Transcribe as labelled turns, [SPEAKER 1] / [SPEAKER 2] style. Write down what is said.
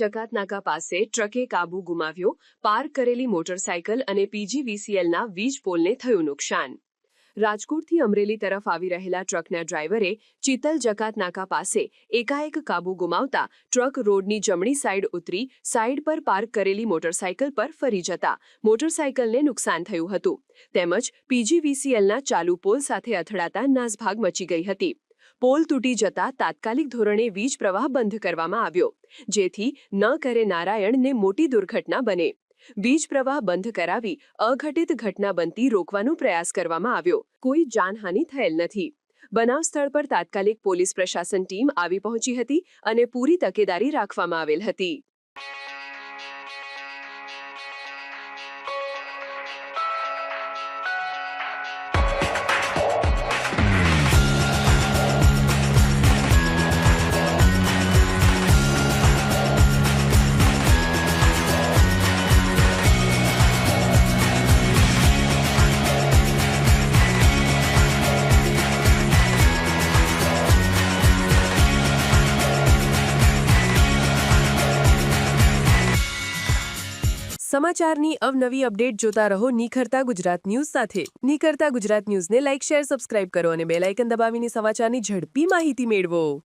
[SPEAKER 1] જકાતનાકા પાસે ટ્રકે કાબુ ગુમાવ્યો, પાર્ક કરેલી મોટરસાયકલ અને પીજીવીસીએલના વીજ પોલને થયું નુકસાન. રાજકોટથી અમરેલી તરફ આવી રહેલા ટ્રકના ડ્રાઈવરે ચિતલ જકાતનાકા પાસે એકાએક કાબુ ગુમાવતા ટ્રક રોડની જમણી સાઈડ ઉતરી સાઈડ પર પાર્ક કરેલી મોટરસાયકલ પર ફરી જતા મોટરસાયકલને નુકસાન થયું હતું, તેમજ પીજીવીસીએલના ચાલુ પોલ સાથે અથડાતા નાસભાગ મચી ગઈ હતી. પોલ તૂટી જતા તાત્કાલિક ધોરણે વીજ પ્રવાહ બંધ કરવામાં આવ્યો, જેથી ન કરે નારાયણને મોટી દુર્ઘટના બને. વીજ પ્રવાહ બંધ કરાવી અઘટિત ઘટના બનતી રોકવાનો પ્રયાસ કરવામાં આવ્યો. કોઈ જાનહાનિ થયેલ નથી. બનાવ સ્થળ પર તાત્કાલિક પોલીસ પ્રશાસન ટીમ આવી પહોંચી હતી અને પૂરી તકેદારી રાખવામાં આવેલ હતી. સમાચારની અવનવી અપડેટ જોતા રહો નિખરતા ગુજરાત ન્યૂઝ સાથે. નિખરતા ગુજરાત ન્યૂઝને લાઇક, શેર, સબસ્ક્રાઇબ કરો અને બેલ આઇકન દબાવીને સમાચારની ઝડપી માહિતી મેળવો.